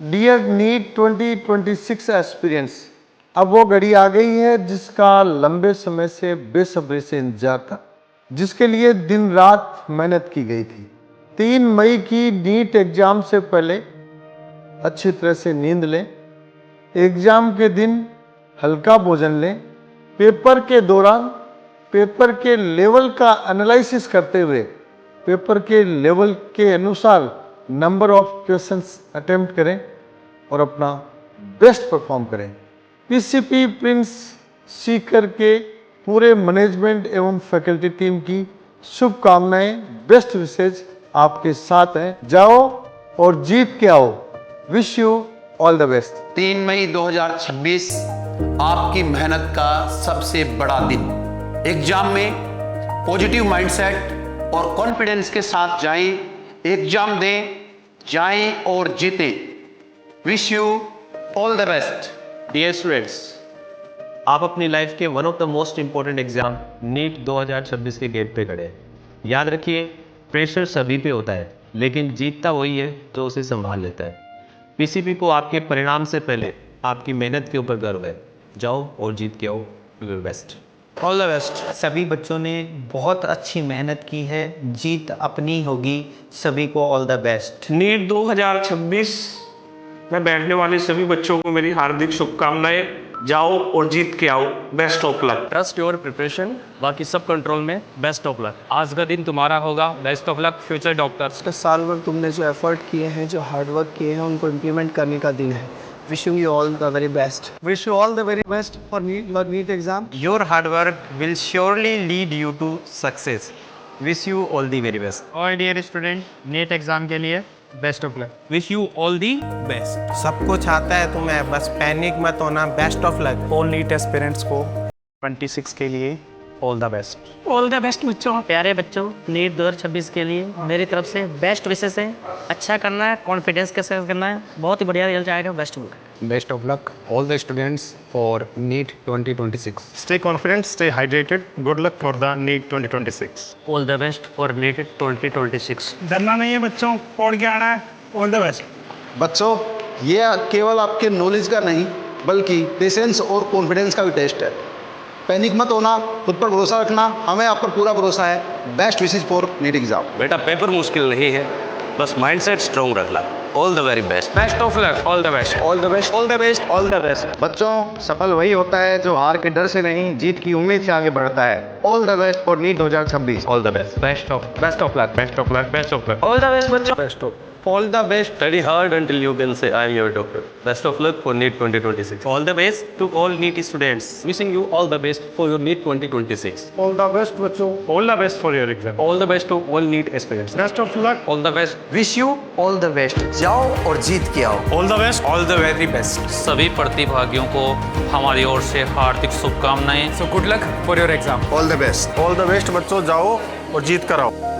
Dear NEET 2026 aspirants, अब वो घड़ी आ गई है जिसका लंबे समय से बेसब्री से इंतजार था, जिसके लिए दिन रात मेहनत की गई थी। 3 मई की नीट एग्जाम से पहले अच्छी तरह से नींद लें, एग्जाम के दिन हल्का भोजन लें, पेपर के दौरान पेपर के लेवल का एनालिसिस करते हुए पेपर के लेवल के अनुसार नंबर ऑफ क्वेश्चंस अटेम्प्ट करें और अपना बेस्ट परफॉर्म करें। पीसीपी प्रिंस सीकर के पूरे मैनेजमेंट एवं फैकल्टी टीम की शुभकामनाएं, बेस्ट विशेज आपके साथ हैं। जाओ और जीत के आओ। Wish you all the best. 3 मई 2026 आपकी मेहनत का सबसे बड़ा दिन। एग्जाम में पॉजिटिव माइंडसेट और कॉन्फिडेंस के साथ जाएं, एग्जाम दें, जाएं और जीतें। Wish you all the best. Dear students, आप अपनी लाइफ के one of the most important exam NEET 2026 के गेट पे खड़े हैं। याद रखिए, प्रेशर सभी पे होता है, लेकिन जीतता वही है जो उसे संभाल लेता है। पीसीपी को आपके परिणाम से पहले आपकी मेहनत के ऊपर गर्व है। जाओ और जीत के आओ। Best, all the best. सभी बच्चों ने बहुत अच्छी मेहनत की है, जीत अपनी होगी। सभी को ऑल द बेस्ट। नीट 2026 में बैठने वाले सभी बच्चों को मेरी हार्दिक शुभकामनाएं। जाओ और जीत के आओ। Best of luck. Trust your preparation, बाकी सब कंट्रोल में। Best of luck. आज का दिन तुम्हारा होगा। Best of luck future doctors. साल भर तुमने जो एफर्ट किए हैं, जो हार्ड वर्क किए हैं, उनको इम्प्लीमेंट करने का दिन है। Wishing you all the very best. Wish you all the very best for NEET exam. Your hard work will surely lead you to success. Wish you all the very best. All dear student, NEET exam के लिए best of luck. Wish you all the best. सब कुछ आता है तुम्हें, बस panic मत होना। Best of luck. All NEET aspirants को 26 के लिए all the best. All the best बच्चों। प्यारे बच्चों, नीट 2026 के लिए मेरी तरफ से बेस्ट विशेष है। अच्छा करना है, कॉन्फिडेंस के साथ करना है, बहुत ही बढ़िया रिजल्ट आएगा। Best of luck. Best of luck all the students for NEET 2026. Stay confident, stay hydrated. Good luck for the NEET 2026. All the best for NEET 2026। डरना नहीं है बच्चों, पढ़ के आना है। All the best. बच्चों, ये केवल आपके नॉलेज का नहीं बल्कि पेशेंस और कॉन्फिडेंस का भी टेस्ट है। पैनिक मत होना, खुद पर भरोसा रखना। हमें आप पर पूरा भरोसा है। Best wishes for NEET exam. बेटा, पेपर मुश्किल नहीं है, बस माइंडसेट स्ट्रॉन्ग रखना। All the very best. Best of luck. All the best. All the best. All the best. All the best. बच्चों, सफल वही होता है जो हार के डर से नहीं, जीत की उम्मीद से आगे बढ़ता है। All the best for NEET 2026। All the best. Best of luck. Best of luck. Best of luck. All the best बच्चों। Best of all the best. Study hard until you can say I am your doctor. Best of luck for NEET 2026. All the best to all NEET students. Wishing you all the best for your NEET 2026. All the best बच्चों। All the best for your exam. All the best to all NEET aspirants. Best of luck. All the best. Wish you all the best. जाओ और जीत के आओ। All the best. All the very best. सभी प्रतिभागियों को हमारी ओर से हार्दिक शुभकामनाएं। So good luck for your exam. All the best. All the best बच्चों, जाओ और जीत कर आओ।